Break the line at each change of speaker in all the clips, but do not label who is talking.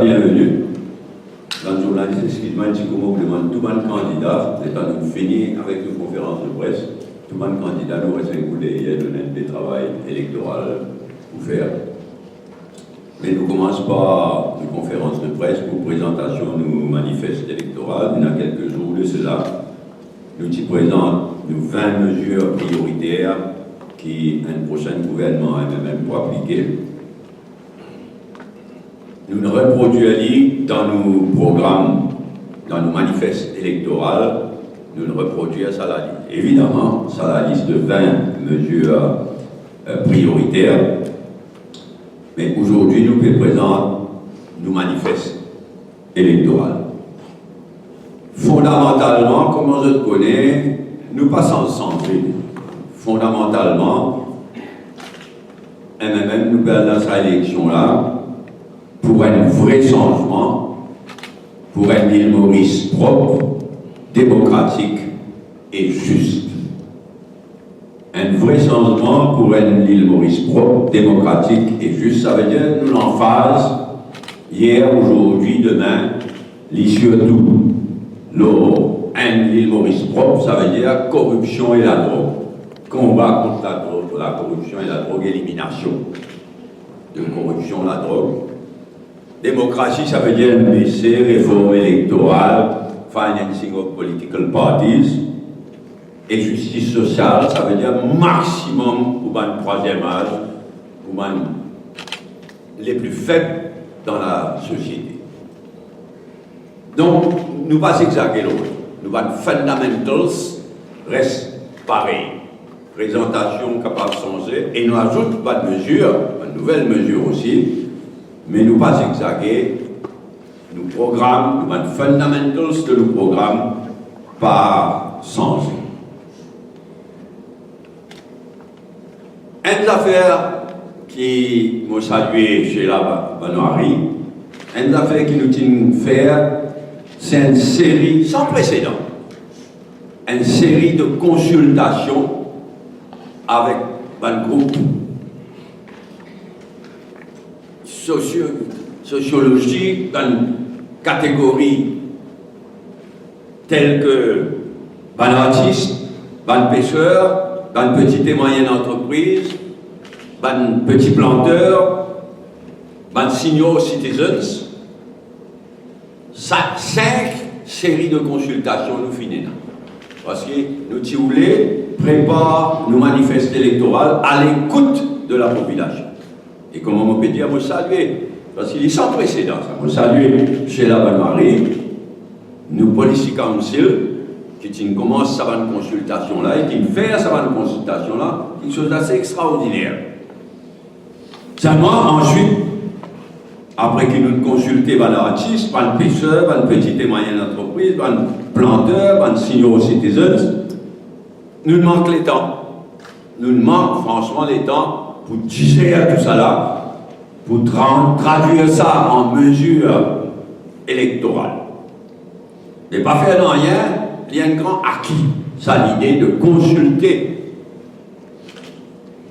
bienvenue. Dans le journaliste, excuse-moi, je demande tout le monde candidat, c'est à nous finir avec une conférence de presse. Tout le monde candidat nous reste un coup d'œil, donner des travail électoral pour faire. Mais nous commençons par une conférence de presse pour présentation de nos manifestes électoraux. Il y a quelques jours de cela, nous y présentons nos 20 mesures prioritaires qui un prochain gouvernement a même pour appliquer. Nous ne reproduisons dans nos programmes, dans nos manifestes électoraux, nous ne reproduisons ça la liste. Évidemment, ça la liste de 20 mesures prioritaires. Mais aujourd'hui, nous présentons nos manifestes électoraux. Fondamentalement, comme on le connaît, nous passons ensemble. Fondamentalement, MMM nous perdons cette élection-là pour un vrai changement, pour un île Maurice propre, démocratique et juste. Un vrai changement pour une île Maurice propre, démocratique et juste, ça veut dire nous en phase hier, aujourd'hui, demain, surtout l'île Maurice propre, ça veut dire corruption et la drogue. Combat contre la corruption et la drogue, élimination de corruption, la drogue. Démocratie, ça veut dire baisser, réforme électorale, financing of political parties. Et justice sociale, ça veut dire maximum pour le troisième âge, pour les plus faibles dans la société. Donc, nous ne pas exagérer l'autre. Nous avons fundamentals restent pareils. Présentation capable de changer. Et nous ajoutons pas de mesures, une nouvelle mesure aussi. Mais nous pas exagérer, nous programmes, nous avons fundamentals de nos programmes par changer. Une affaire qui m'a salué chez la Banoirie, une affaire qui nous tient à faire, c'est une série sans précédent, une série de consultations avec un groupe sociologique d'une catégorie telle que un artiste, un pêcheur, une petite et moyenne entreprise, un petit planteur, un senior citizens. 5 séries de consultations nous finissons. Parce que nous, si vous voulez, prépare nos manifestes électoraux à l'écoute de la population. Et comme on peut dire, vous saluez, parce qu'il est sans précédent, vous saluez chez la Banoirie, nous Policy Council, qui commence sa consultation-là et qui fait sa consultation-là, quelque chose d'assez extraordinaire. Seulement, ensuite, après que nous consultons un artiste, un pêcheur, une petite et moyenne entreprise, un planteur, un senior citizens, nous manquons les temps. Nous manquons franchement les temps pour digérer à tout ça là, pour traduire ça en mesures électorales. Mais pas faire rien, il y a un grand acquis. Ça l'idée de consulter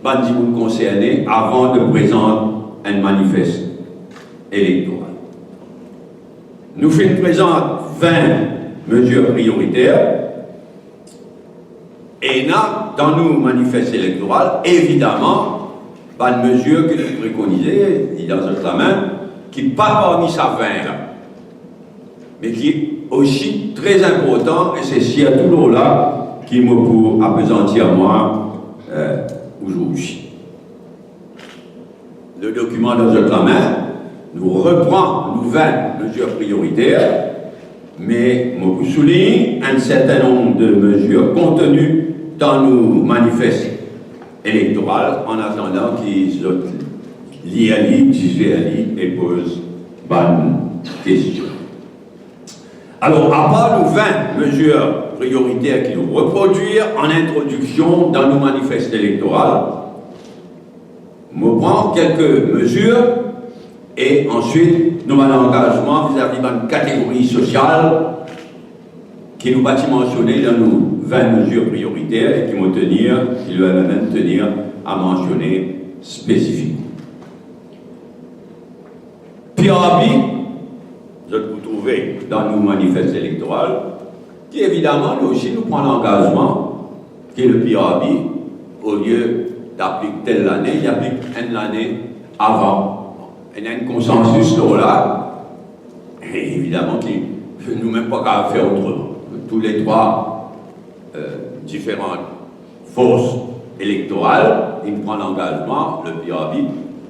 les gens concernés avant de présenter un manifeste électoral. Nous présentons 20 mesures prioritaires et là, dans nos manifestes électoraux, évidemment, une mesure que nous préconisons, dans notre main, qui n'est pas parmi sa 20 là, mais qui est aussi très important, et c'est surtout là qui me pour appesantir moi aujourd'hui. Le document dans notre main nous reprend nos 20 mesures prioritaires, mais je souligne un certain nombre de mesures contenues dans nos manifestes électoraux en attendant qu'ils lient et posent bonne question. Alors, à part nos 20 mesures prioritaires qui nous reproduisent en introduction dans nos manifestes électoraux, je prends quelques mesures et ensuite nous avons un engagement vis-à-vis d'une catégorie sociale qui nous va mentionner dans nos 20 mesures prioritaires et qui doivent même tenir à mentionner spécifiquement. Puis, vous trouvez dans nos manifestes électoraux, qui évidemment, nous aussi, nous prenons l'engagement, qui est le PRB, au lieu d'appliquer telle année, il applique une année avant. Il y a un consensus là, et évidemment, qui nous-mêmes pas qu'à faire autrement. Tous les trois différentes forces électorales, ils prennent l'engagement, le PRB,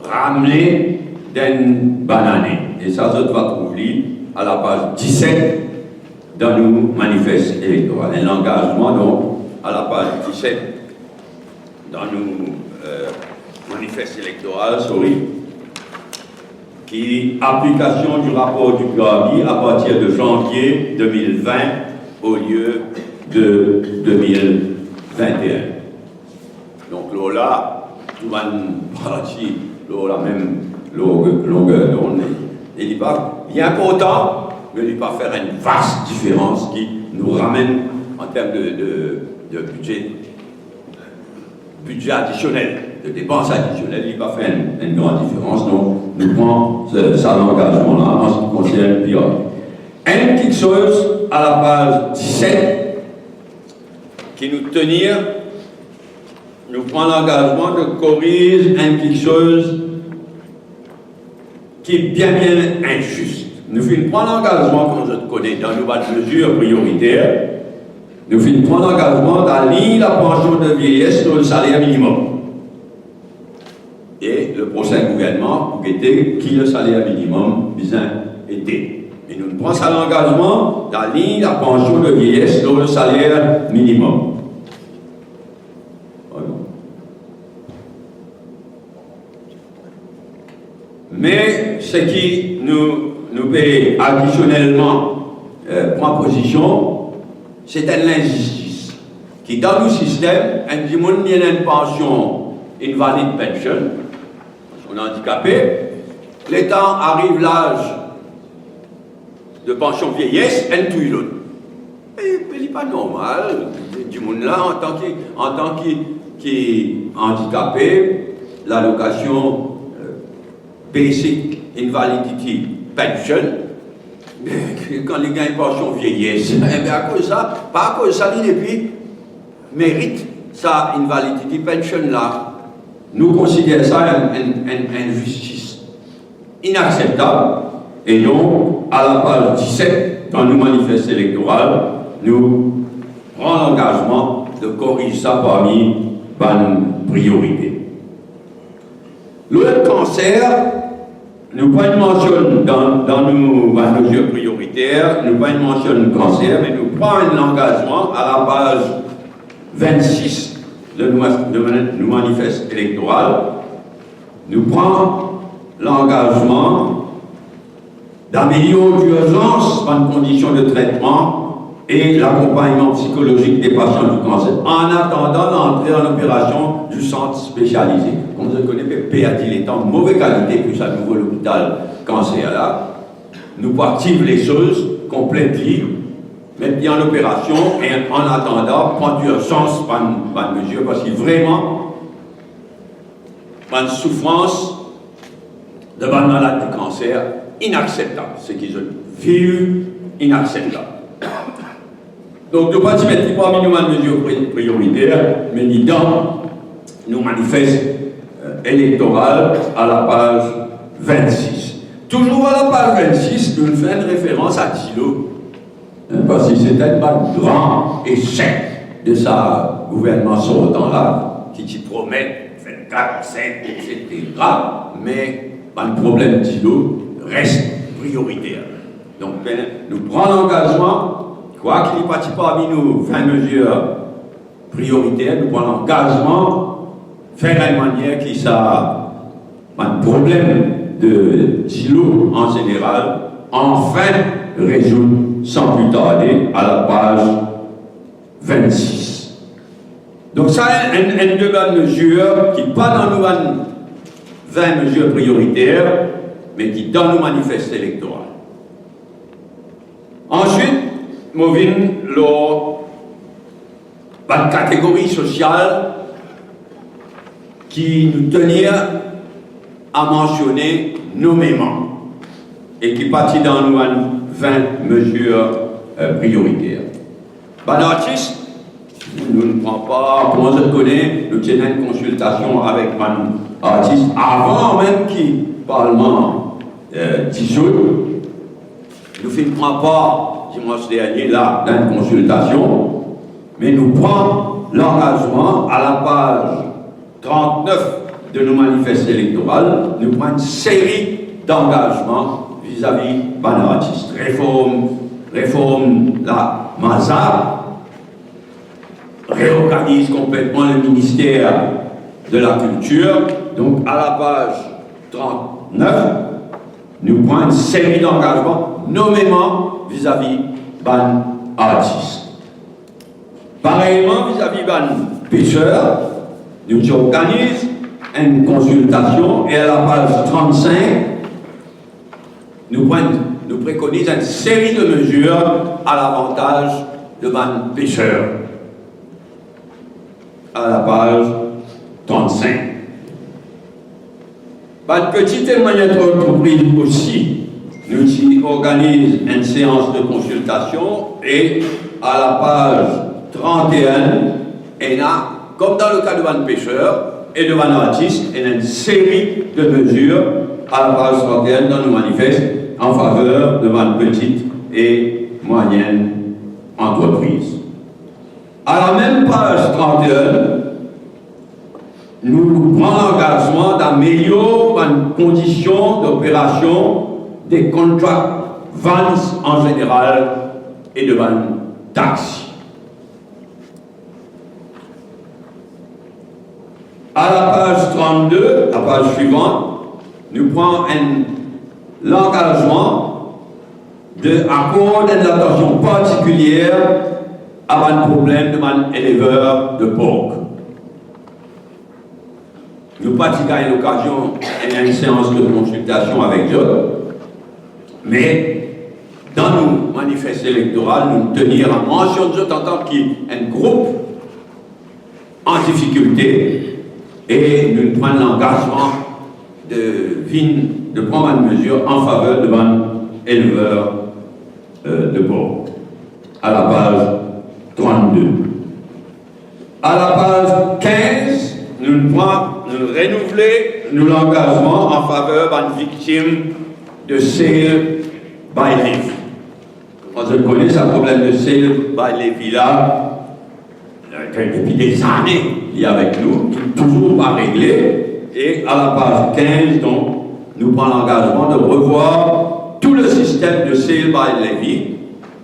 ramener d'une bonne année. Et ça, je va trouver à la page 17 dans nos manifestes électoraux. Un engagement, donc, à la page 17 dans nos manifestes électoraux, qui application du rapport du PRB à partir de janvier 2020 au lieu de 2021. Donc là, tout va partir, la même longueur d'onde. Il n'est pas bien important, mais il ne pas faire une vaste différence qui nous ramène en termes de budget additionnel, de dépenses additionnelles, il ne pas faire une grande différence. Donc, nous prenons ça l'engagement-là en ce qui concerne le PRB. Une petite chose à la page 17 qui nous tenir, nous prenons l'engagement de corriger une petite chose qui est bien injuste. Nous prenons l'engagement, comme je te connais, dans nos mesures prioritaires, nous prenons l'engagement d'aligner la pension de vieillesse sur le salaire minimum. Et le prochain gouvernement, pour guetter qui le salaire minimum besoin était. Et nous prenons l'engagement d'aligner la pension de vieillesse sur le salaire minimum. Mais ce qui nous paye additionnellement prend position, c'est une injustice. Qui dans le système, un dit il y a une pension invalide pension, on est handicapé, l'État arrive l'âge de pension vieillesse, un tout l'autre. Et il n'est pas normal, du monde là, en tant qu'handicapé, l'allocation Basic Invalidity Pension, quand les gars pension vieillesse, à cause de ça, pas à cause de ça, et puis mérite sa Invalidity Pension là. Nous considérons ça une injustice inacceptable. Et donc, à la page 17, dans nos manifestes électoraux, nous prenons l'engagement de corriger ça parmi les priorités. Le cancer, nous pas une mention dans nos mesures prioritaires, nous pas une mention de cancer, mais nous prenons un engagement à la page 26 de nos manifestes électoraux. Nous prenons l'engagement d'améliorer l'urgence dans les conditions de traitement et l'accompagnement psychologique des patients du cancer, en attendant l'entrée en opération du centre spécialisé. Comme vous le connaissez, PAT, il est en mauvaise qualité que ça nouveau l'hôpital cancer là. Nous partivons les choses complètement, mettre bien en opération et en attendant, prendre d'urgence par une mesure, parce que vraiment, par une souffrance de ma malade du cancer, inacceptable. Ce qu'ils vivent, inacceptable. Donc, nous ne pouvons pas mettre parmi nos mesures prioritaires, mais ni dans nos manifestes électoraux à la page 26. Toujours à la page 26, nous faisons une référence à Thilo, parce que c'était un grand échec de sa gouvernement sortant-là, qui promet 24, 7, etc. Mais le problème Thilo reste prioritaire. Donc, nous prenons l'engagement, quoi qu'il n'y ait pas parmi nous 20 mesures prioritaires, nous prenons l'engagement faire une manière qui ça, un problème de Thilo en général, enfin résoudre sans plus tarder à la page 26. Donc, ça, une de bonnes mesures qui pas dans nos 20 mesures prioritaires, mais qui dans nos manifestes électoraux. Ensuite, nous venons la catégorie sociale qui nous tenir à mentionner nommément. et qui partit dans nous 20 mesures prioritaires. Ben, l'artiste, nous ne prenons pas, comment je connais, nous tenons une consultation avec un artiste avant même qu'il Parlement dissout. Nous ne prenons pas, dimanche dernier, là, dans une consultation, mais nous prenons l'engagement à la page 39 de nos manifestes électoraux, nous prenons une série d'engagements vis-à-vis de l'artiste. Réforme la MASA, réorganise complètement le ministère de la Culture. Donc à la page 39, nous prenons une série d'engagements, nommément vis-à-vis de l'artiste. Pareillement, vis-à-vis de pêcheurs, nous organisons une consultation et à la page 35, nous préconisons une série de mesures à l'avantage de nos pêcheurs. À la page 35. Une petite et moyenne entreprise aussi, nous organisons une séance de consultation et à la page 31, il y a, comme dans le cas de nos pêcheurs et de nos artistes, il y a une série de mesures à la page 31 dans nos manifestes en faveur de nos petites et moyennes entreprises. À la même page 31, nous prenons l'engagement d'améliorer les conditions d'opération des contrats vans en général et de taxis. À la page 32, la page suivante, nous prenons l'engagement d'accorder une attention particulière à un problème de mon éleveur de porc. Nous pratiquons à l'occasion une séance de consultation avec eux, mais dans nos manifestes électoraux, nous tenir à mention de eux en tant qu'un groupe en difficulté et nous prenons l'engagement de prendre une mesure en faveur de mon éleveur de porc. À la page 32. À la page 15, nous renouvelons l'engagement en faveur d'une victime de sale by levy. On connaît ce problème de sale by levy là, depuis des années, il est avec nous, qui n'est toujours pas réglé. Et à la page 15, donc, nous prenons l'engagement de revoir tout le système de sale by levy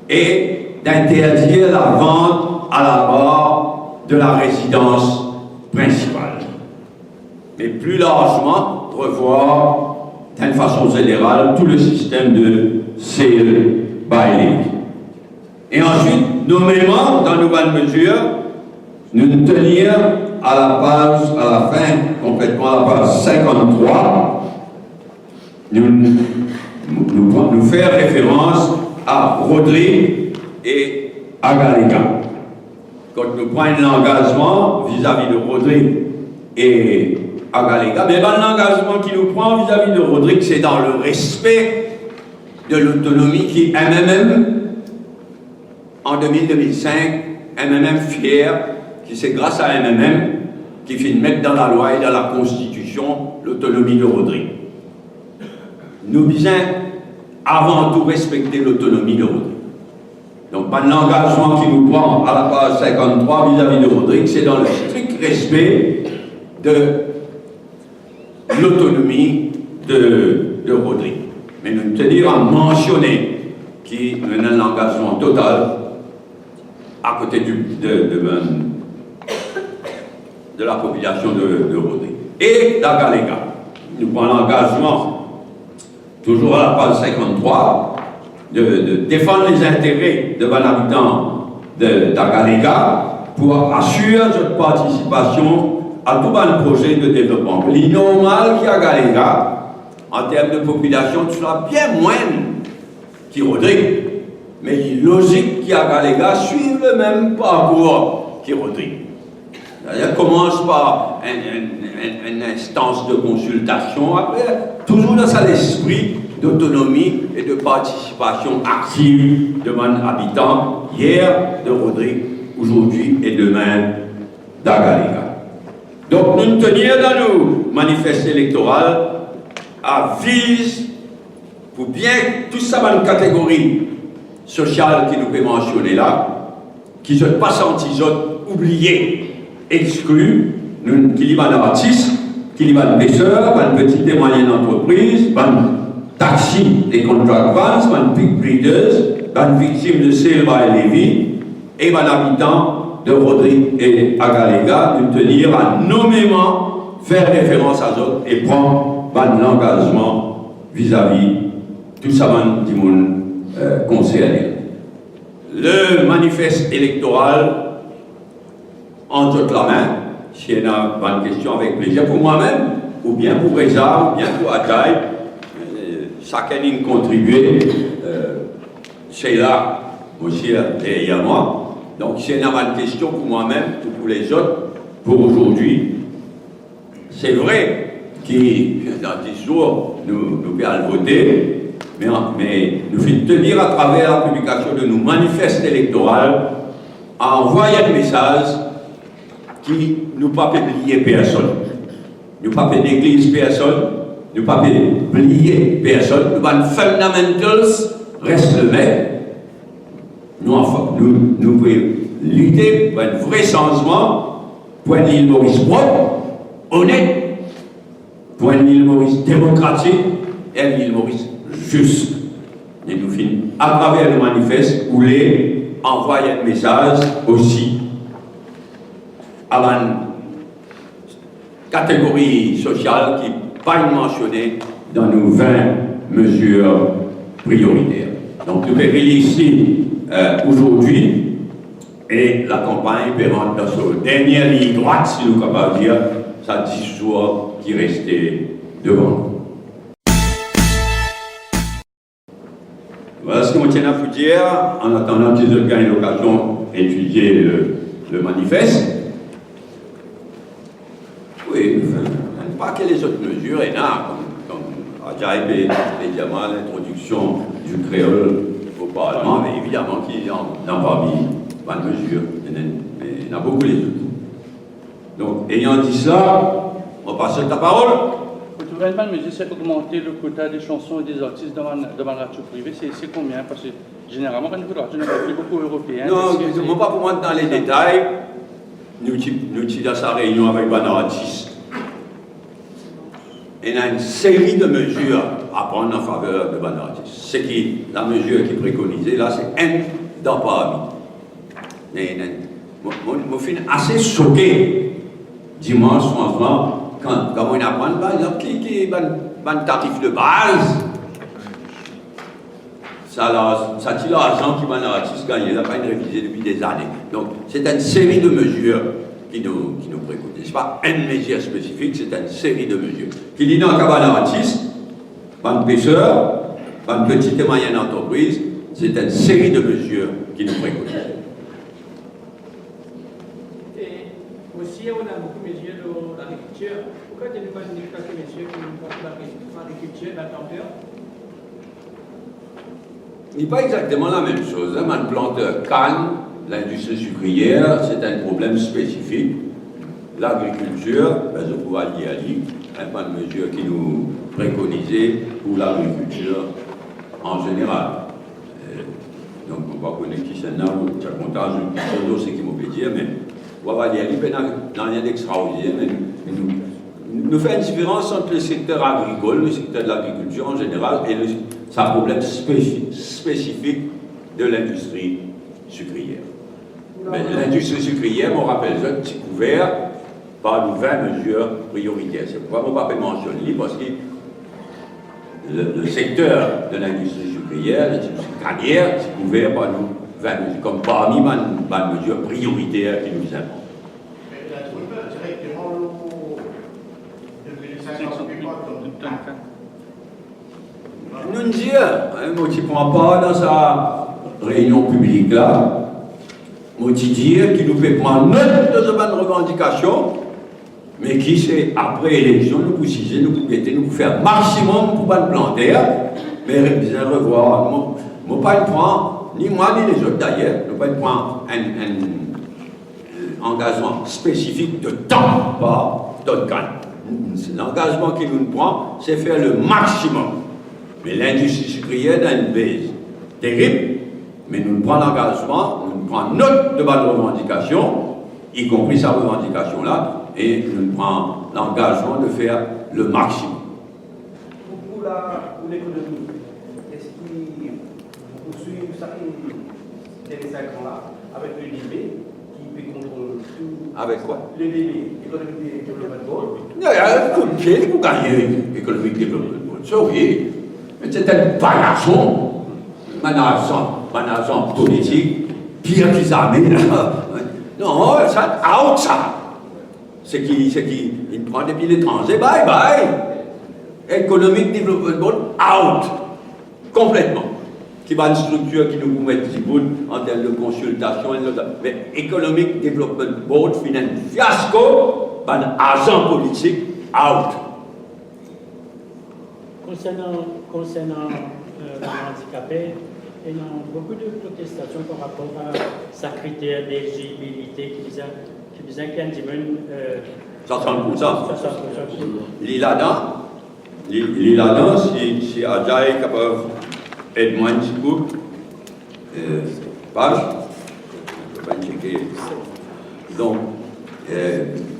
et d'interdire la vente à la barre de la résidence principale. Mais plus largement, revoir d'une façon générale tout le système de sale by levy. Et ensuite, nommément, dans nos bonnes mesures, nous tenir à la fin, complètement à la page 53, nous faire référence à Rodrigue et à Galega. Quand nous prenons l'engagement vis-à-vis de Rodrigue et à Galega, mais l'engagement qui nous prend vis-à-vis de Rodrigue, c'est dans le respect de l'autonomie qui MMM, en 2000-2005, MMM fier, qui c'est grâce à MMM qui fait mettre dans la loi et dans la Constitution l'autonomie de Rodrigue. Nous disons avant tout respecter l'autonomie de Rodrigue. Donc, l'engagement qui nous prend à la page 53 vis-à-vis de Rodrigue, c'est dans le strict respect de l'autonomie de Rodrigue. Mais nous tenons à mentionner qu'il y a un engagement total à côté de la population de Rodrigue. Et d'Agalega, nous prenons l'engagement, toujours à la page 53, de défendre les intérêts de l'habitant d'Agalega pour assurer notre participation à tout un projet de développement. Il est normal qu'à Galega, en termes de population, tu sois bien moins que Rodrigue. Mais il est logique qu'à Galega suive le même parcours que Rodrigue. Elle commence par une instance de consultation, après, toujours dans l'esprit d'autonomie et de participation active de mon habitant, hier de Rodrigue, aujourd'hui et demain d'Agalega. Donc nous tenir dans nos manifestes électoraux à vise pour bien tout ça dans une catégorie sociale qui nous peut mentionner là, qui ne sont pas sentis oubliés, exclus, qui y va artistes, qui y va pêcheurs, des petites et moyennes entreprises, des taxis, des contract vans, des big breeders, des victimes de Silva et Lévy, et des habitants de Rodrigue et Agalega, de tenir à nommément faire référence à eux et prendre l'engagement vis-à-vis tout ça qui monde concerné. Le manifeste électoral en toute la main, si il y a une question avec plaisir pour moi-même, ou bien pour Reza, ou bien pour Adjaï, chacun a contribué, c'est là aussi derrière moi. Donc, si il y a une question pour moi-même ou pour les autres, pour aujourd'hui, c'est vrai que dans 10 jours, nous allons voter, mais nous faisons tenir à travers la publication de nos manifestes électoraux à envoyer un message qui nous pas oublier personne. Nous pas négliger personne, nous pas oublier personne. Nous pas fundamentals reste le même. Nous pouvons lutter pour un vrai changement, pour une île Maurice propre, honnête, pour une île Maurice démocratique et une île Maurice juste. Et nous finissons à travers le manifeste où les envoyer un message aussi à la catégorie sociale qui n'est pas mentionnée dans nos 20 mesures prioritaires. Donc nous verrons ici aujourd'hui et la campagne peut rentrer dans cette dernière ligne droite, si nous sommes capables de dire, ça 10 jours qui restait devant nous. Voilà ce que je tiens à vous dire, en attendant que vous ayez l'occasion d'étudier le manifeste. Oui, pas que les autres mesures, et là, comme Adjaï et évidemment l'introduction du créole au Parlement, mais évidemment qu'il y en a parmi de mesures, mais il y en a beaucoup les autres. Donc, ayant dit cela, on passe la parole.
Le gouvernement me dit c'est augmenter le quota des chansons et des artistes devant la radio privée. C'est combien? Parce que généralement, quand on écoute la radio, on a beaucoup européen.
Non, pas pour moi dans les détails. Nous sommes dans sa réunion avec un artiste. Il y a une série de mesures à prendre en faveur de un artiste. C'est la mesure qui est préconisée, là, c'est un dans parmi. Je suis assez choqué dimanche, franchement, quand on apprend, par exemple, qui est un tarif de base. Ça tire l'argent qui va un artiste gagner, il n'a pas été révisé depuis des années. Donc, c'est une série de mesures qui nous préconisent. Ce n'est pas une mesure spécifique, c'est une série de mesures. Qui dit dans le cas d'un artiste, d'un pêcheur, d'une petite et moyenne entreprise, c'est une série de mesures qui nous préconisent.
Et aussi, on a beaucoup de mesures de l'agriculture. Pourquoi tu n'as pas une quelques mesures qui nous parlent de l'agriculture, de la température?
Ce n'est pas exactement la même chose. Un planteur canne, l'industrie sucrière, c'est un problème spécifique. L'agriculture, je pourrais y aller, un pas de mesure qui nous préconisait pour l'agriculture en général. Donc, on va connaître qui c'est là, ou qui a comptage, ou qui c'est qui m'ont dire, mais on va y aller, mais dans rien d'extraordinaire. Nous faisons une différence entre le secteur agricole, le secteur de l'agriculture en général, et c'est un problème spécifique de l'industrie sucrière. Mais l'industrie sucrière, on rappelle ça, c'est couvert par nos 20 mesures prioritaires. C'est pourquoi on ne peut pas mentionner, parce que le secteur de l'industrie sucrière, l'industrie cannière, c'est couvert par nos 20 mesures, comme parmi les mesures prioritaires qui nous imposent.
Mais la troupe directement
nous disons, je ne prends pas dans sa réunion publique là, je dis qu'il nous fait prendre note de cette revendication, mais qui c'est après élection, nous pouvons nous pouvons faire maximum pour pas planter, Mais bien revoir, moi pas prendre, ni moi ni les autres d'ailleurs, ne pas prendre un engagement spécifique de temps par Duncan. L'engagement qu'il nous prend, c'est faire le maximum. Mais l'industrie sucrière a une base terrible, mais nous prenons l'engagement, nous prenons note de ma revendication, y compris sa revendication-là, et nous prenons l'engagement de faire le maximum.
Pour l'économie, est-ce qu'il poursuit ça les 5 ans-là avec le DB qui peut contrôler tout?
Avec quoi?
Le DB, Economic Development Board.
Il y a un coup de pied pour gagner l'économique développement. Ça oui, mais c'est un management politique, pire qu'ils amènent là. Non, ça, out ça. C'est qu'il prend des pieds étrangers, bye bye. Economic Development Board, out. Complètement. Qui va une structure qui nous permet de en termes de consultation et de... Mais Economic Development Board fait un fiasco, un agent politique, out.
Concernant les handicapés, il y a beaucoup de protestations par rapport à sa critère d'éligibilité qui disait qu'il y a un dimanche.
60%. Il là-dedans, si Adjaï est capable d'aider-moi un petit peu, page, je vais checker. Donc,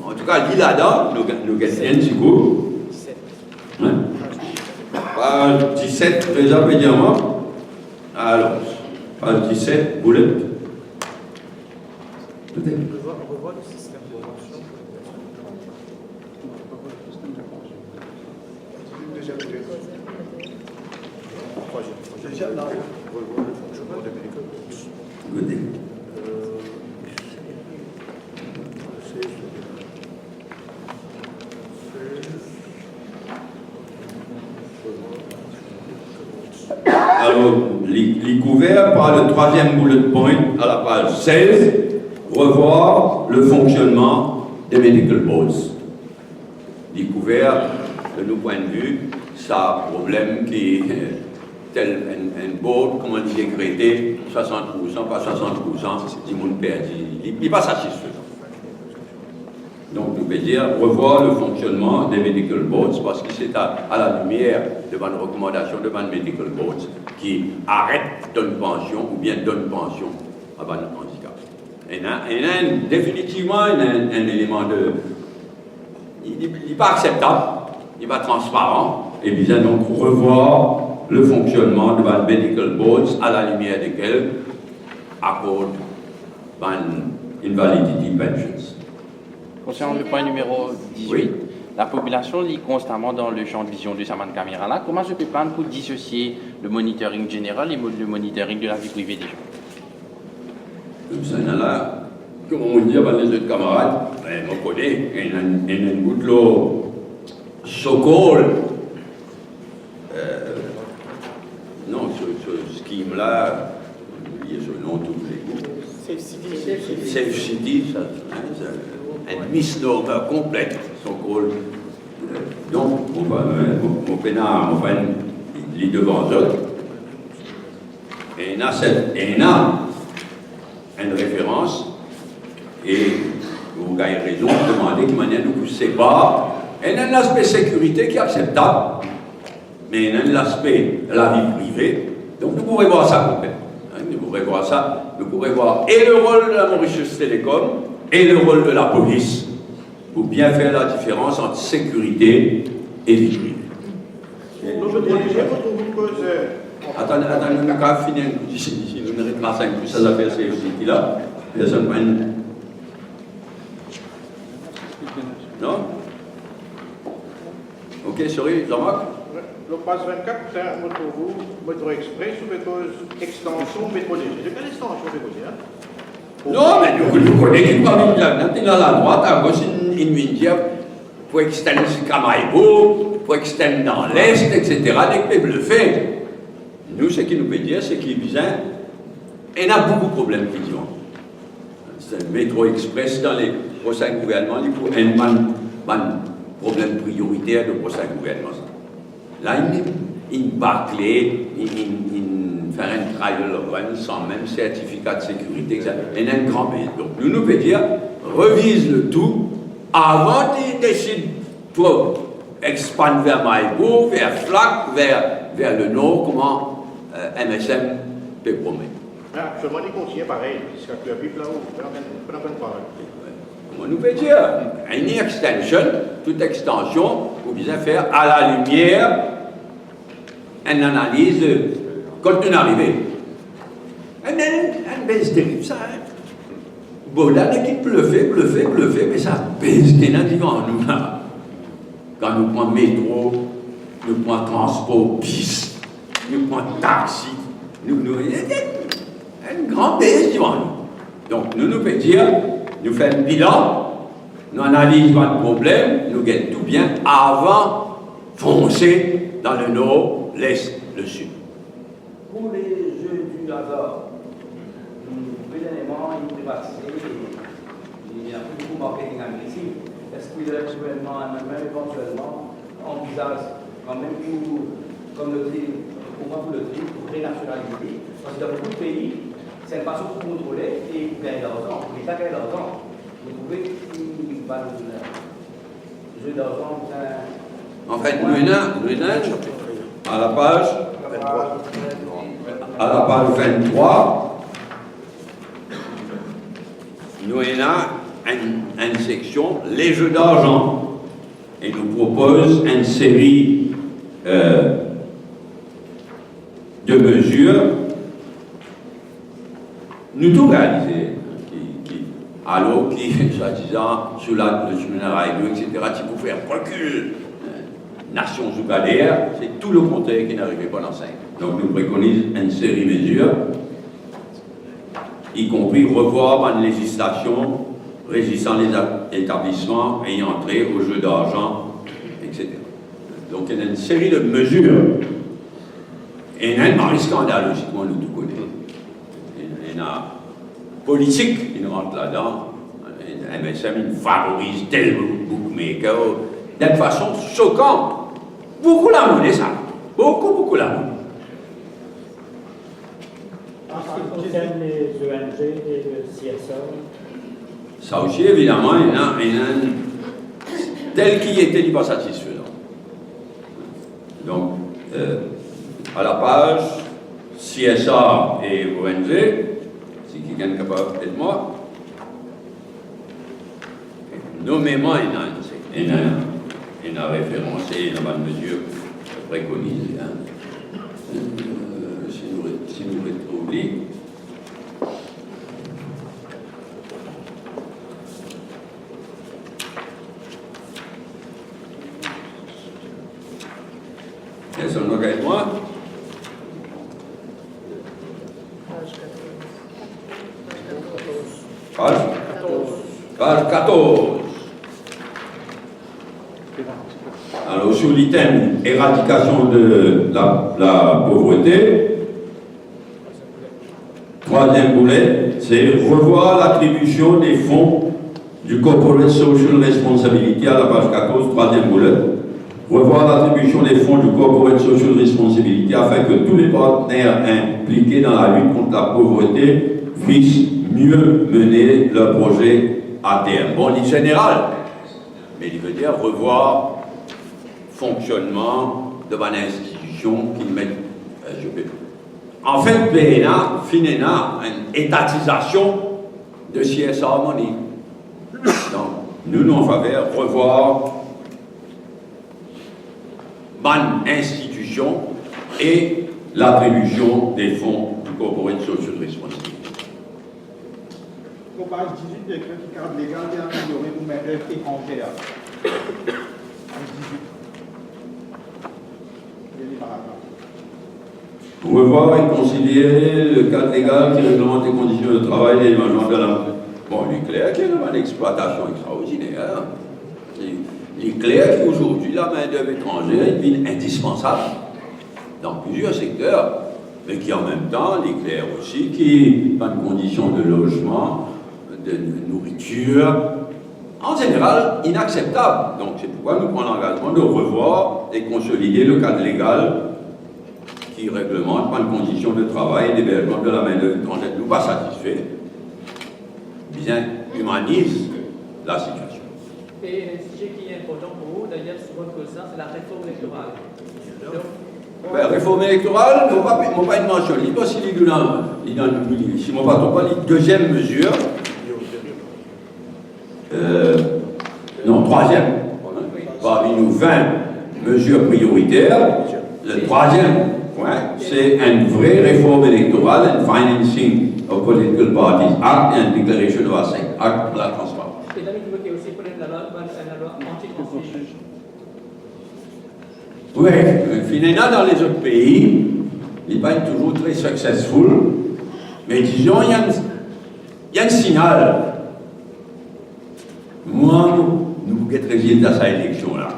en tout cas, il là-dedans, nous gagnons un petit peu. Page 17, déjà médianement. Alors, page 17, bullet. Peut-être.
On revoit le système de pension. Déjà là, on revoit le fonctionnement des médicaments.
Alors, il est couvert par le troisième bullet point à la page 16, revoir le fonctionnement des medical boards. Il est couvert, de nos points de vue, ça problème qui est tel un board, comment on dit, décrété 60%, pas 60%, si monde perdu. Il n'est pas satisfait. Donc, nous pouvons dire revoir le fonctionnement des medical boards parce que c'est à la lumière de une recommandation de une medical boards qui arrête d'une pension ou bien donne pension à un handicap. Il y a définitivement un élément de. Il n'est pas acceptable, il n'est pas transparent, et bien donc revoir le fonctionnement de une medical boards à la lumière desquels accorde une invalidity pensions.
Concernant le point numéro 18, oui. La population lit constamment dans le champ de vision de Saman Kamara. Comment je peux prendre pour dissocier le monitoring général et le monitoring de la vie privée des gens?
Ça là, comme on dit à les autres camarades, on connaît, il y a un bout de l'eau, so-called, non, ce scheme-là, il y a ce nom tous les coups. Safe City, ça, un misnomer complet, so-called. Donc, on va les devant eux, et il y a une référence, et vous avez raison de demander de manière de vous séparer. Il y a un aspect sécurité qui est acceptable, mais il y a un aspect de la vie privée. Donc, nous pourrez voir ça complètement. Vous pourrez voir ça, vous pourrez voir et le rôle de la Mauritius Telecom et le rôle de la police pour bien faire la différence entre sécurité et vie privée. Attendez, nous avons fini si nous ne retracons plus ces affaires là. Personne non? Ok, sorry, Jean-Marc?
Le passe 24, c'est un moteur express ou une extension méthodologique. C'est quelle extension méthodologique?
Non, mais nous connaissons pas dans la droite, à gauche, une Windia pour extendre sur Camaïbo, pour extendre dans l'Est, etc. Les peuples le font. Nous, ce qui nous peut dire, c'est qu'il y a beaucoup de problèmes qui disent. C'est le métro express dans les prochains gouvernements, il faut un problème prioritaire de prochain gouvernement. Là, une bâclée, une faire un trial run sans même certificat de sécurité, etc. Et un grand pays. Donc, nous pouvons dire, revise le tout avant de décider pour expandre vers Maïbourg, vers Flac, vers le nord, comment MSM peut promettre.
Ah, seulement il continue pareil, c'est que le peuple là-haut, on n'a pas de parole.
Comment nous peut dire, une extension, toute extension, vous bien faire à la lumière une analyse quand on est arrivé. Un baisse terrible, ça. Bon, là, qui bluffait, mais ça baisse devant nous. Quand nous prenons métro, nous prenons transport, bis, nous prenons taxi, un grand baisse devant nous. Donc, nous pouvons dire, nous faisons un bilan, nous analysons notre problème, nous gagnons tout bien avant de foncer dans le nord, l'est, le sud.
Pour les jeux du hasard, évidemment, il est privatisé, il y a beaucoup de marketing agressif. Est-ce que le gouvernement même éventuellement envisage quand même comme le tri, pour renationaliser? Parce que dans beaucoup de pays, c'est une façon pour contrôler et pour gagner de l'argent. Pour l'État gagner de l'argent. Vous trouvez qu'il va le jeu d'argent bien.
En fait, nous à la page 23, nous avons une section les jeux d'argent et nous propose une série de mesures nous tout réalisées alors qui, soi-disant, sous la cheminée, etc., qui pour faire recul nation sous galère, c'est tout le contraire qui n'arrivait pas dans 5. Donc nous préconisons une série de mesures, y compris revoir une législation régissant les établissements ayant trait aux jeux d'argent, etc. Donc il y a une série de mesures. Et il y a un mari scandale, logiquement, nous tout connaissons. Il y a une politique qui nous rentre là-dedans. MSM, il favorise tel bookmaker d'une façon choquante. Beaucoup la monnaie, ça. Beaucoup la monnaie.
En ce qui concerne les ONG et le CSA,
ça aussi, évidemment, il y en a tel qui était pas satisfaisant. Donc, à la page CSA et ONG, si quelqu'un est capable d'être moi, nommément, il y a référencé dans une mesure préconisée. Si nous retrouvons, est-ce qu'on a avec moi? Page 14. Alors, sur l'item éradication de la pauvreté, troisième boulet, c'est revoir l'attribution des fonds du Corporate Social Responsibility à la page 14, troisième boulet. Revoir l'attribution des fonds du Corporate Social Responsibility afin que tous les partenaires impliqués dans la lutte contre la pauvreté puissent mieux mener leur projet à terme. Bon, il dit général, mais il veut dire revoir fonctionnement de une institution qui met. En fait, PNA, FINENA, une étatisation de CSA Harmonie. Donc, nous en faveur revoir une institution et l'attribution des fonds du Corporate Social Responsibility.
Au page 18, il y a écrit que le cadre légal est amélioré pour main-d'œuvre étrangère. Page 18.
Revoir et considérer le cadre légal qui réglemente les conditions de travail et l'émergence de la. Bon, il est clair qu'il y a une exploitation extraordinaire. Il est clair qu'aujourd'hui, la main-d'œuvre étrangère est une indispensable dans plusieurs secteurs, mais qui en même temps, il est clair aussi qu'il n'y a pas de conditions de logement, de nourriture, en général inacceptable. Donc c'est pourquoi nous prenons l'engagement de revoir et consolider le cadre légal qui réglemente pas de conditions de travail et d'hébergement de la main-d'œuvre étrangère. Nous pas satisfaits. Bien, humanise la situation.
Et un sujet qui est important pour vous, d'ailleurs, souvent que ça, c'est la réforme électorale. Donc,
Ben, réforme électorale, on va pas une mention. Il pas si il y a si on va pas la deuxième mesure, non, troisième. Parmi nos 20 mesures prioritaires, le troisième point, c'est une vraie réforme électorale, un financing of political parties act et une declaration of assent, acte pour la transparence.
et là, il faut aussi prendre la loi anti-transfuge.
Oui, finalement, dans les autres pays, ils ne sont pas toujours très successful, mais disons, il y a un signal. Moi, nous avons résultat de cette élection-là.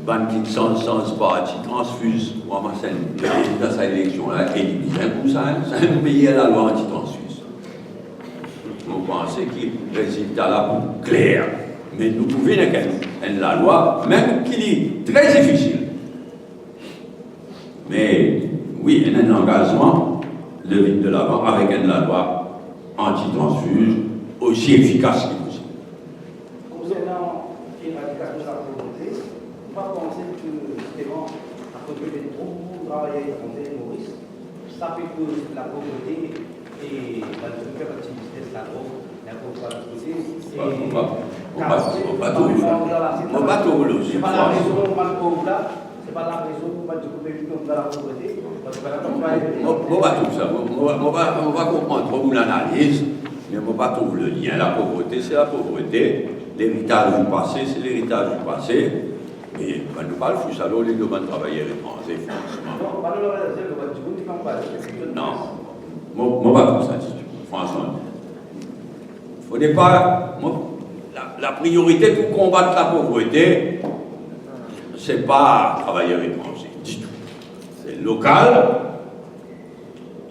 Ban qui sans parti transfuse, moi, c'est le résultat de cette élection-là, et il dit, comme ça, c'est un pays à la loi anti-transfuse. Vous pensez que le résultat là est clair. Mais nous pouvons dire que la loi, même qu'il est très difficile. Mais oui, il y a un engagement de vite de l'avant avec la loi anti-transfuge aussi efficace que possible.
Concernant l'éradication de la pauvreté, on va penser que justement, à côté des trop travailleurs étrangers humoristes, ça fait que la pauvreté et la activité de la drogue, la pauvreté,
On va tout le
c'est pas la raison pour le pauvre là, c'est pas la raison pour le découvrir comme dans la pauvreté.
On va tout ça, on va comprendre trop l'analyse, mais on va pas trouver le lien. La pauvreté, c'est la pauvreté. L'héritage du passé, c'est l'héritage du passé. Et on nous parle de alors les domaines travailleurs étrangers, franchement. Non, on va tout ça, franchement. Il ne faut pas. La priorité pour combattre la pauvreté, ce n'est pas travailleurs étrangers, du tout. C'est local.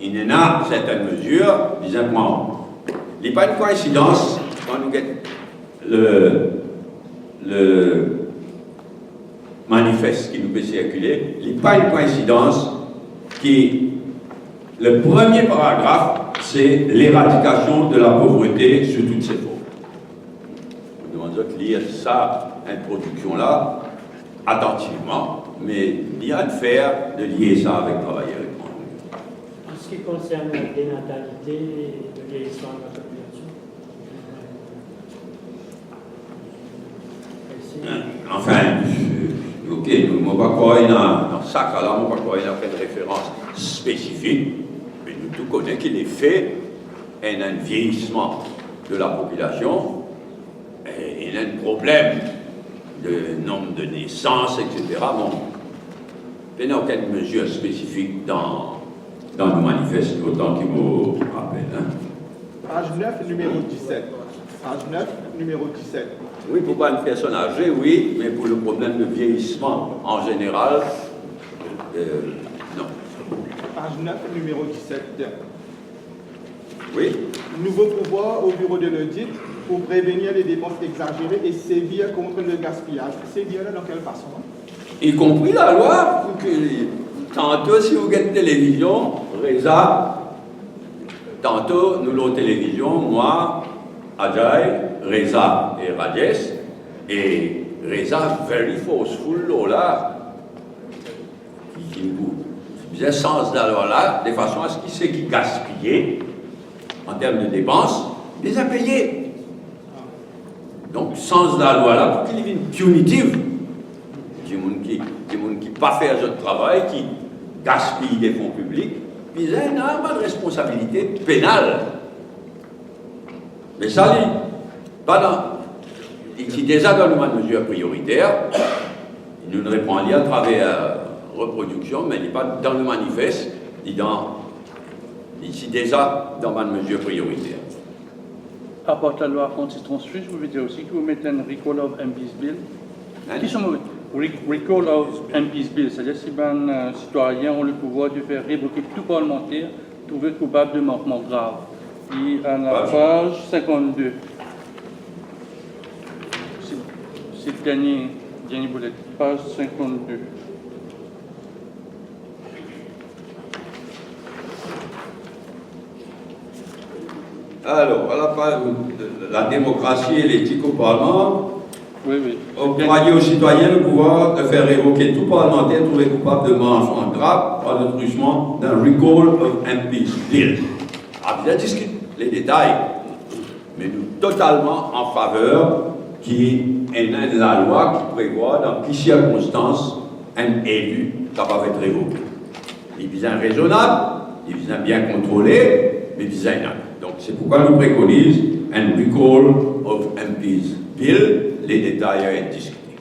Il y en a certaines mesures, disons, il n'y a pas de coïncidence quand nous avons le manifeste qui nous peut circuler, il n'y a pas une coïncidence qui, le premier paragraphe, c'est l'éradication de la pauvreté sous toutes ses formes. Je vous demande de lire ça, introduction-là, attentivement, mais il y a de faire de lier ça avec travailleurs étrangers.
En ce qui concerne la dénatalité et le vieillissement de la population.
Enfin, ok, nous ne pouvons pas croire dans ça cas-là, nous ne pouvons pas croire qu'il y a fait de référence spécifique, mais nous tout connaissons qu'il est fait un vieillissement de la population, et il y a un problème de nombre de naissances, etc. Bon, il n'y a aucune mesure spécifique dans le manifeste, autant qu'il me rappelle. Hein.
Page 9, numéro 17. Page 9, numéro 17.
Oui, pour pas une personne âgée, oui, mais pour le problème de vieillissement en général, non.
Page 9, numéro 17.
Oui.
Nouveau pouvoir au bureau de l'audit pour prévenir les dépenses exagérées et sévir contre le gaspillage. Sévir là dans quelle façon?
Y compris la loi, tantôt si vous regardez télévision, Reza, tantôt nous l'avons télévision, moi, Ajay, Reza et Rajesh, et Reza very forceful là, qui nous faisait sens de la loi là, de façon à ce qu'il sait qu'il gaspillait en termes de dépenses, les a payés. Donc, sens de la loi là, pour qu'il y ait une punitive, des gens qui ne pas faire ce travail, qui gaspillent des fonds publics, ils n'ont pas de responsabilité pénale. Mais ça, il est déjà dans une mesure prioritaire, il nous répond à travers reproduction, mais il n'est pas dans le manifeste, il est déjà dans une mesure prioritaire.
À part la loi anti-transfuge, vous voulez dire aussi que vous mettez un recall of MP's bill. Qui sont recall of MP's bill, c'est-à-dire si un citoyen a le pouvoir de faire révoquer tout parlementaire trouvé coupable de manquement grave. Et à la page 52, c'est le dernier bullet, page 52.
Alors, à la page de la démocratie et l'éthique au Parlement,
Oui, oui.
octroyer aux citoyens le pouvoir de faire révoquer tout parlementaire trouvé coupable de mensonge grave par le truchement d'un recall of MP's bill. Ah, bien discuté les détails, mais nous totalement en faveur qui est la loi qui prévoit dans quelle circonstance un élu capable d'être révoqué. Il vise un raisonnable, il vise un bien contrôlé, mais vise un acte. Donc c'est pourquoi nous préconisons un recall of MP's bill. Les détails à être discutés.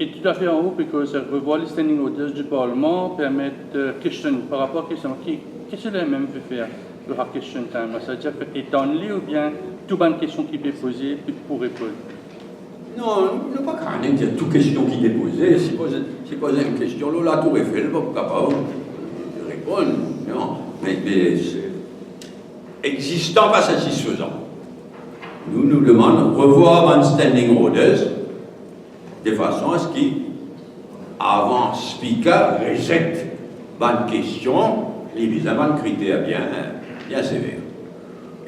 Et tout à fait en haut, parce que revoir les standing orders du Parlement permet de questionner par rapport à question qu'est-ce que le même peut faire le question time. C'est-à-dire étendre-les ou bien toute bonne question qui peut poser pour répondre.
Non, il n'y a pas qu'à dire toute question qui est posée. Si poser une question, là, la Tour Eiffel, pas capable de répondre. Non, mais existant, pas satisfaisant. Nous demandons de revoir un standing orders de façon à ce qu'avant speaker rejette une question, les vis à critères bien sévères.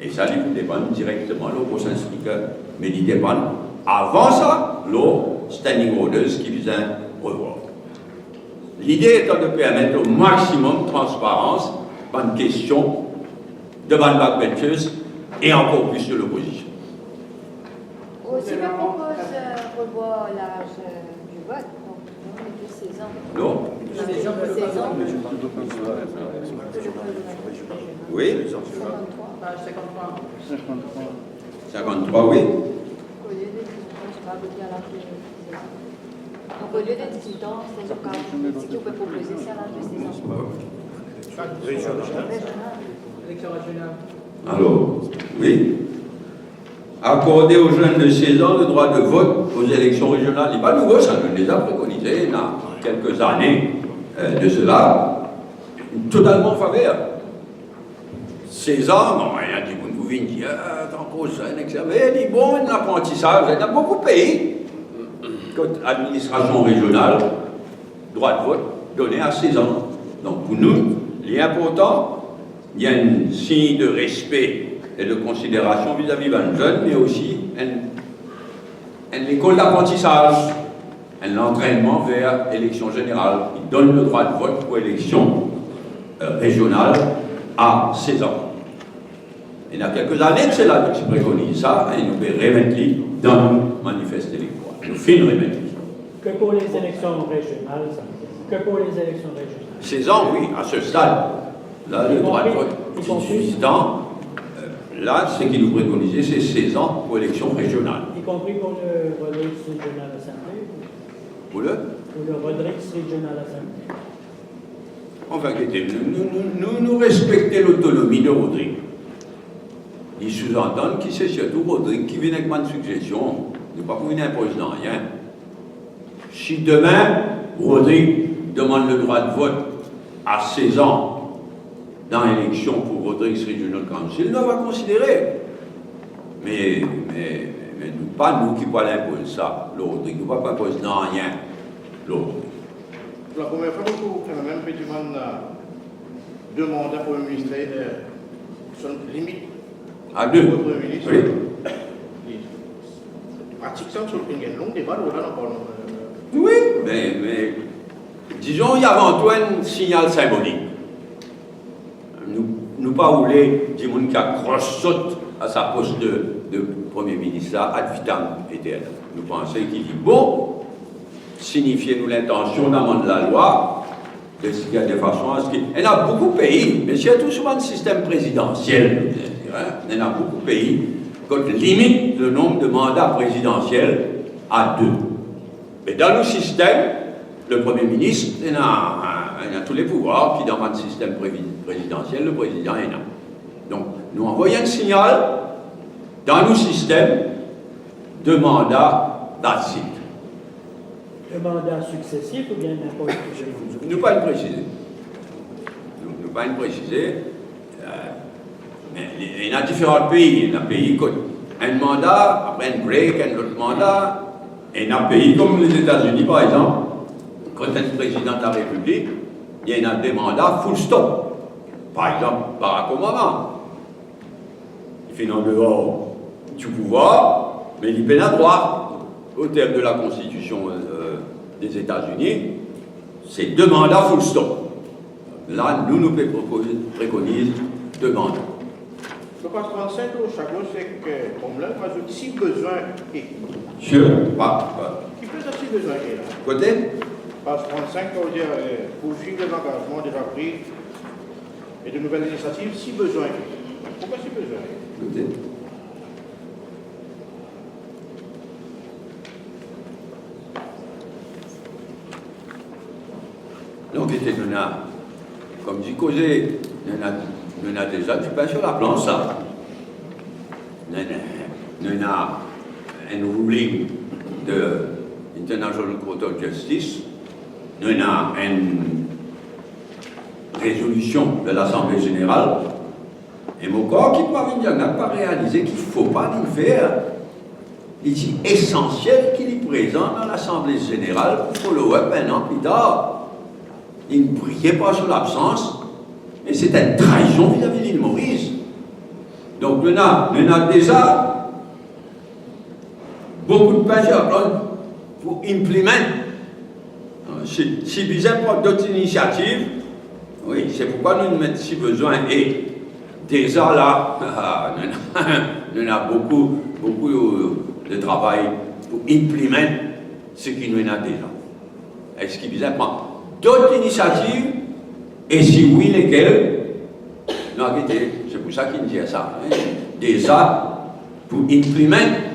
Et ça lui dépend directement au prochain speaker, mais il dépend avant ça, le standing orders qui vise à revoir. L'idée étant de permettre au maximum de transparence une question devant le backbenchers et encore plus de l'opposition.
Aussi, je propose revoir l'âge du vote, donc on est de 16 ans.
Non.
16 ans.
Oui.
53.
53, oui.
Au lieu de 18 ans, je pas abouti à l'âge de 16 ans. Donc au lieu de 18 ans, c'est le cas. Ce qu'on peut proposer, c'est à l'âge de 16 ans.
Élection régionale.
Alors, oui. Accorder aux jeunes de 16 ans le droit de vote aux élections régionales. Il n'est pas nouveau, ça nous les a préconisé il y a quelques années de cela. Totalement en faveur. 16 ans, bon, il y a des gens qui viennent dire, tant qu'on c'est un examen, il dit, bon, un apprentissage, il y a beaucoup de pays, comme administration régionale, droit de vote donné à 16 ans. Donc pour nous, l'important, il y a un signe de respect et de considération vis-à-vis d'un jeune, mais aussi une école d'apprentissage, un entraînement vers l'élection générale. Il donne le droit de vote pour l'élection régionale à 16 ans. Il y a quelques années, c'est là que je préconise ça, et nous remettons dans le manifeste électoral. Nous finissons remettre.
Que pour les élections régionales, ça. Que pour les élections régionales.
16 ans, oui, à ce stade. Là, le droit de vote est existant. Là, ce qui nous préconisait, c'est 16 ans pour l'élection régionale.
Y compris pour le Rodrigues Regional Assembly.
Pour le
Rodrigues Regional Assembly.
Enfin, nous respectons l'autonomie de Rodrigue. Il sous-entend que c'est surtout Rodrigue qui vient avec une suggestion. Il ne pas pour une imposer dans rien. Si demain, Rodrigue demande le droit de vote à 16 ans dans l'élection pour Rodrigues Regional Council, il va considérer. Mais pas nous qui pouvons l'imposer ça, le Rodrigue. Nous ne pouvons pas imposer dans rien, l'autre.
La première fois que même effectivement deux mandats pour le ministre sont limite
à deux.
Pour le Premier ministre.
Oui.
Pratiquement sur le long débat, là, dans le Parlement.
Oui, mais disons, il y a avant tout un signal symbolique. Nous pas voulons dire qui accroche saute à sa poste de Premier ministre ad vitam aeternam. Nous pensons qu'il dit bon, signifiez-nous l'intention d'amender la loi de façon à ce qu'il. Il y a beaucoup de pays, mais surtout souvent le système présidentiel. Il y a beaucoup de pays qui limitent le nombre de mandats présidentiels à 2. Mais dans le système, le Premier ministre, il a tous les pouvoirs, puis dans le système présidentiel, le président est là. Donc, nous envoyons un signal dans le système de mandats d'acide.
De mandats successifs ou bien n'importe quel?
Nous ne pas le préciser. Nous ne pas le préciser. Mais il y a différents pays. Il y a des pays qui ont un mandat, après un break, un autre mandat. Et il y a des pays comme les États-Unis, par exemple, quand un président de la République, il y a des mandats full stop. Par exemple, Barack Obama. Il fin en dehors du pouvoir, mais il peine à droit, au terme de la Constitution des États-Unis, c'est 2 mandats full stop. Là, nous préconisons 2 mandats.
Je passe 35 au chapeau, c'est que, comme là, si besoin est.
Qui
peut être si besoin est là?
Côté?
Passe 35, ça veut dire poursuivre les engagements déjà pris et de nouvelles initiatives si besoin est. Pourquoi si besoin est?
Côté? Donc, comme dit Causé, nous avons déjà du pain sur la planche, ça. Nous avons un ruling de International Court of Justice, nous avons une résolution de l'Assemblée Générale, et mon corps qui n'a pas réalisé qu'il ne faut pas le faire. Il est essentiel qu'il est présent dans l'Assemblée Générale pour follow-up un an plus tard. Il ne brillait pas sur l'absence, et c'est une trahison vis-à-vis de l'île Maurice. Donc, nous avons déjà beaucoup de pages pour implémenter. Si besoin prendre d'autres initiatives, oui, c'est pourquoi nous mettons si besoin. Et déjà là, nous avons beaucoup de travail pour implémenter ce qui nous a déjà. Est-ce qu'il besoin prendre d'autres initiatives, et si oui, lesquelles? Non, c'est pour ça qu'il dit ça. Hein. Déjà, pour implémenter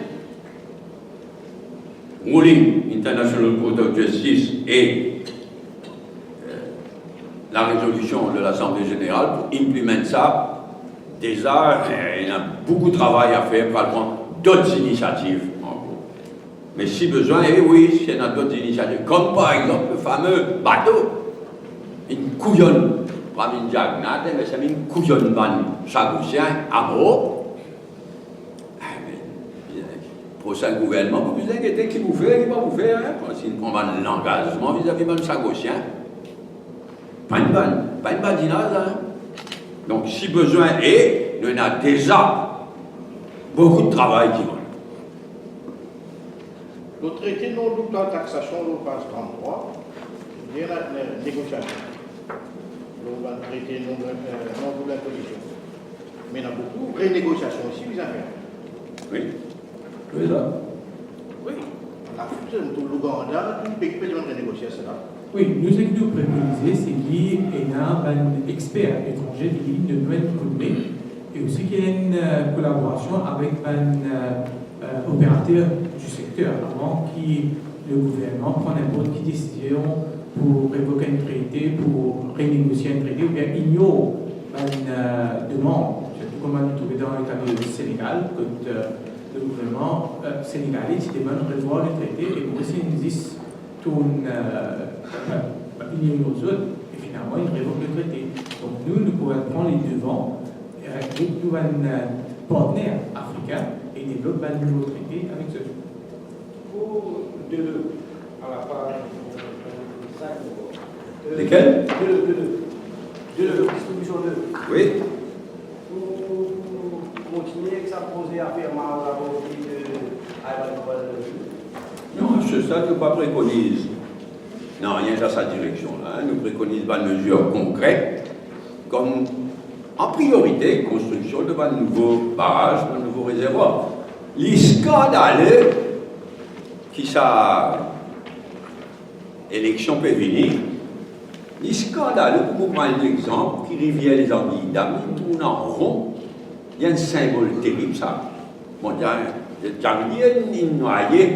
ruling International Court of Justice et la résolution de l'Assemblée Générale, pour implémenter ça, déjà, il y a beaucoup de travail à faire pour prendre d'autres initiatives. Mais si besoin, eh oui, il y en a d'autres initiatives, comme par exemple le fameux bateau, une couillonne, pas une jagnade, mais c'est une couillonne ban chagousien à mort. Prochain gouvernement, vous vous inquiétez qui vous fait, qui va vous faire, hein, s'il prend l'engagement vis-à-vis de chagousien. Pas une badinage, hein. Donc, si besoin est, nous avons déjà beaucoup de travail qui va.
Le traité non double taxation, le passe 33, il y a une négociation. Le traité non double imposition. Mais il y a beaucoup de renégociations aussi, vous avez.
Oui. Oui, là.
Oui. L'Afrique, l'Ouganda, tout le pays peut renégocier cela.
Oui, nous, ce que nous préconisons, c'est qu'il y a un expert étranger qui de nouvelles économies et aussi qu'il y a une collaboration avec un opérateur du secteur avant que le gouvernement prenne n'importe quelle décision pour révoquer un traité, pour renégocier un traité, ou bien ignore une demande, surtout comme on a trouvé dans le cas du Sénégal, quand le gouvernement sénégalais demande de revoir le traité et pour essayer d'existe une union aux autres, et finalement ils révoquent le traité. Donc nous pouvons prendre les devants avec nos partenaires africains et développer un nouveau traité avec eux.
Pour à la page 5.
Lesquels?
Distribution 2.
Oui.
Pour continuer que ça posait à faire mal à la volonté de
Non, à ce stade, nous ne préconisons. Non, rien dans sa direction. Là. Nous préconisons des mesures concrètes, comme en priorité, construction de nouveaux barrages, de nouveaux réservoirs. Les scandales qui sa élection peut venir, les scandales, pour prendre l'exemple, qui rivière les Antilles d'Amin, tourne en rond, il y a un symbole terrible, ça. Bon, il y a une noyée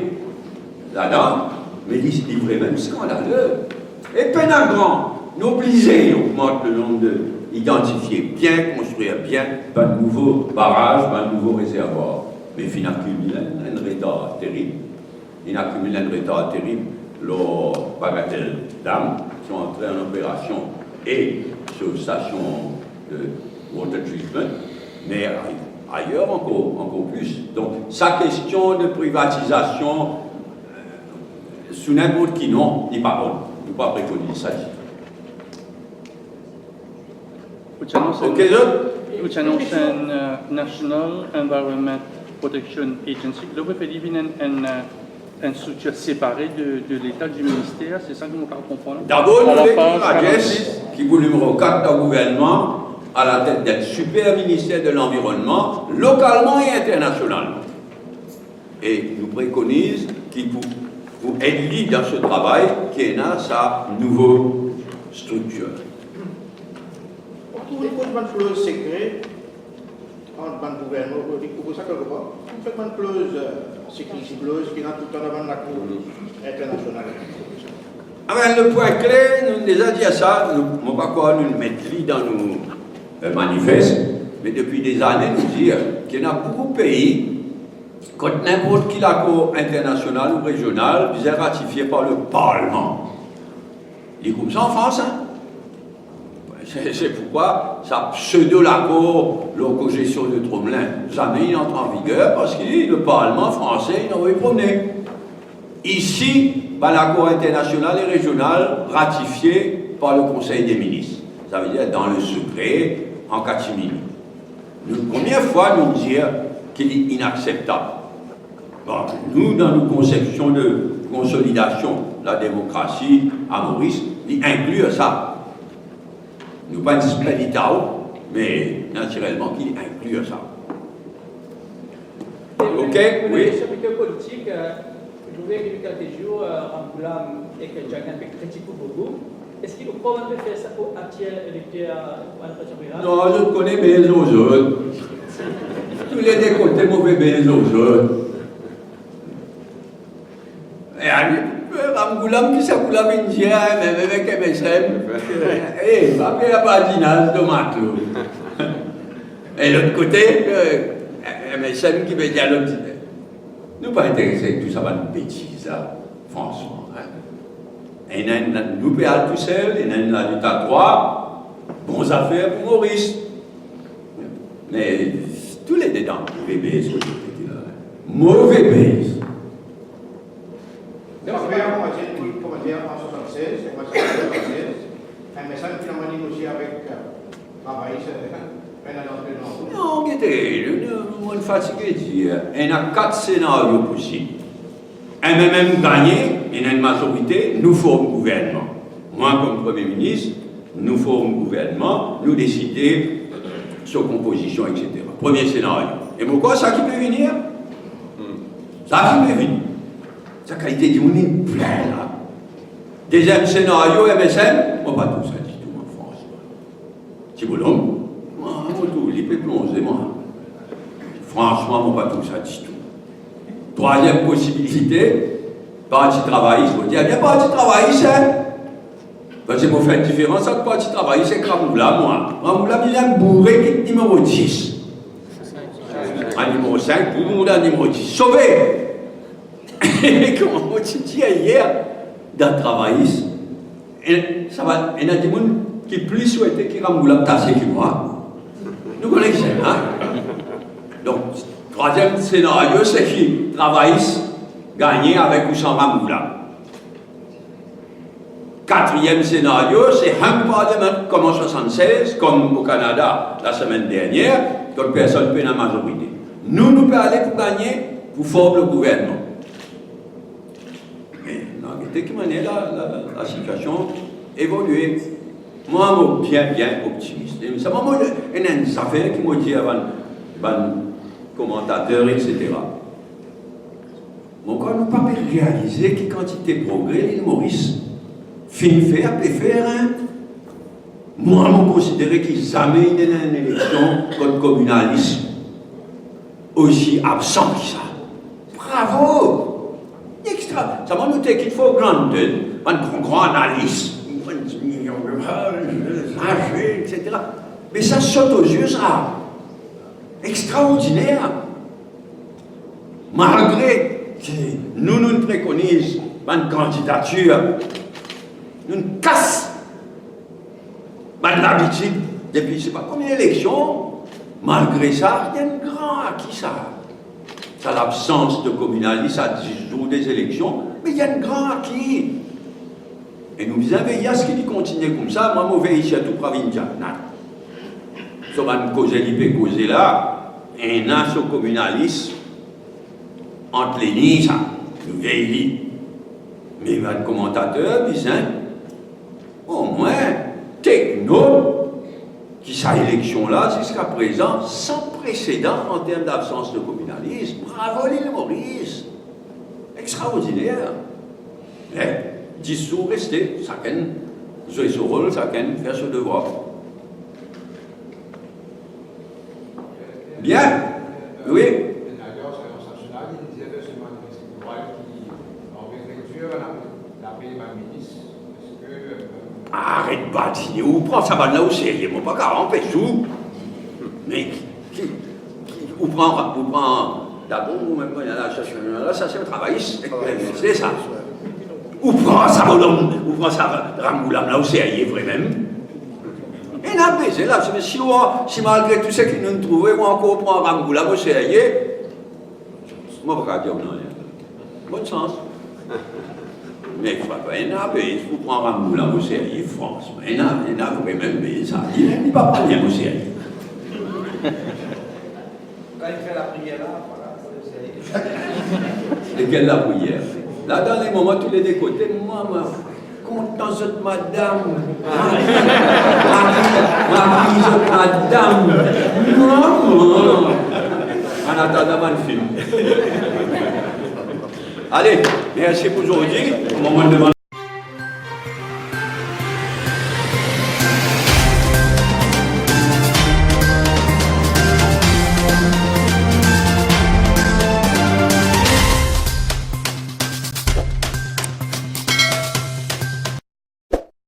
là-dedans, mais il est vraiment scandaleux. Et pénagrant, n'obligez, augmente le nombre d'identifier bien, construire bien, pas de nouveaux barrages, pas de nouveaux réservoirs. Mais il accumule un retard terrible. Il accumule un retard terrible. Leurs bagatelles d'âme qui sont entrées en opération et sur station de water treatment, mais ailleurs encore plus. Donc, sa question de privatisation, sous n'importe qui non, n'est pas bonne. Il ne faut pas préconiser ça.
Ok,
autres?
which is an National Environment Protection Agency. Là, vous faites une structure séparée de l'État, du ministère, c'est ça que nous comprenons.
D'abord, nous avons Rajesh, qui est le numéro 4 dans le gouvernement, à la tête d'être super ministère de l'Environnement, localement et internationalement. Et nous préconisons qu'il pour être dans ce travail, qu'il a sa nouvelle structure.
Pour une clause secret, entre le gouvernement, pour ça quelque part, vous faites une clause qui rentre tout le temps dans la Cour internationale.
Alors, le point clé, nous avons déjà dit ça, nous ne pouvons pas nous mettre dans nos manifestes, mais depuis des années, nous disons qu'il y a beaucoup de pays, quand n'importe qui l'accord international ou régional, est ratifié par le Parlement. Il est comme ça en France, hein? C'est pourquoi ça pseudo-l'accord, l'organisation de Tromelin, jamais il entre en vigueur parce que le Parlement français, il n'avait promené. Ici, l'accord international et régional ratifié par le Conseil des ministres. Ça veut dire dans le secret, en catimini. La première fois, nous disons qu'il est inacceptable. Bon, nous, dans nos conceptions de consolidation de la démocratie à Maurice, il inclut ça. Nous pas une l'État, mais naturellement qu'il inclut ça. Ok, oui.
Sur le politique, je voulais qu'il y ait quelques jours, Ramboulam et que Jacques critique beaucoup. Est-ce qu'il faut probablement faire ça pour attirer les électeurs à la présidentielle?
Non, je connais bien les autres. Tous les décotés mauvais bien les autres. Et Ramboulam qui s'appelle India, même avec MSM. Eh, pas bien la badinage de Matlou. Et l'autre côté, MSM qui veut dire l'autre. Nous pas intéressés, tout ça va nous bêtises, ça, franchement. Et nous payons tout seul, et nous avons la lutte à droit, bonnes affaires pour Maurice. Mais tous les dedans, mauvais baises, mauvais baises.
Comment dire, en 76, un message qui a négocié avec Travail,
non, on est fatigué de dire. Il y a 4 scénarios possibles. Un même gagné, il y a une majorité, nous formons gouvernement. Moi, comme Premier ministre, nous formons gouvernement, nous décider sur composition, etc. Premier scénario. Et pourquoi ça qui peut venir? Ça qui peut venir. Sa qualité de monde est plein là. Deuxième scénario, MSM, moi pas tout ça du tout en France. Si vous l'avez, moi tout, il peut plonger, moi. Franchement, moi pas tout ça du tout. Troisième possibilité, parti travailliste, vous dites, bien parti travailliste, hein? Parce que pour faire une différence entre parti travailliste et Kramoula, moi. Kramoula, il a bourré qui est numéro 10. Un numéro 5, tout le monde a numéro 10. Sauvé! Comment on dit hier, dans le travailliste, ça va, il y a des gens qui plus souhaitent que Ramboula tasse que moi. Nous connaissons, hein? Donc, troisième scénario, c'est que travailliste gagné avec ou sans Ramboula. Quatrième scénario, c'est un parlement comme en 76, comme au Canada la semaine dernière, quand personne ne peut la majorité. Nous pouvons aller pour gagner, pour former le gouvernement. De quelle manière la situation évolue. Moi, je suis bien optimiste. Ça m'a dit une affaire qui m'a dit avant les commentateurs, etc. Mais encore, nous ne pouvons pas réaliser que quantité de progrès, l'île Maurice, finit faire, peut faire. Hein? Moi, je considère qu'il n'y a jamais eu une élection contre communalisme aussi absent que ça. Bravo! Extra. Ça m'a noté qu'il faut un grand analyse, etc. Mais ça saute aux yeux, ça. Extraordinaire. Malgré que nous préconisons une candidature, nous casse l'habitude depuis je ne sais pas combien d'élections. Malgré ça, il y a un grand acquis, ça. C'est l'absence de communalisme à 10 jours des élections, mais il y a un grand acquis. Et nous disons, mais il y a ce qui continue comme ça, moi, je vais ici à tout Pravinja. ce qu'on va causer l'IP là, un an sur communalisme, entre les lignes, ça, une vieille ligne. Mais il va être commentateur, disant, au moins, techno, qui sa élection là, jusqu'à présent, sans précédent en termes d'absence de communalisme. Bravo l'île Maurice! Extraordinaire! Mais, 10 jours restés, chacun jouer son rôle, chacun faire son devoir. Bien? Oui? Arrête de bâtir, ou prends ça va là au sérieux, mon pas 40 sous. Mais, ou prend d'abord, ou même quand il y a la station travailliste, c'est ça. Ou prend ça, ou prend ça, Ramboulam là au sérieux, vraiment. Et n'a baisé là, si malgré tout ce qu'ils nous trouvent, ou encore prend Ramboulam au sérieux, moi, je ne vais pas dire non. Bon sens. Mais il ne faut pas il faut prendre un moulin au sérieux, franchement. Il y en a vraiment, mais ça, il ne va pas bien au sérieux.
Quand il fait la prière là, voilà, c'est le sérieux.
Lesquels la prière? Là, dans les moments, tous les deux côtés, maman, content cette madame. Marie, cette madame. Maman. En attendant le film. Allez, merci pour aujourd'hui. Au moment de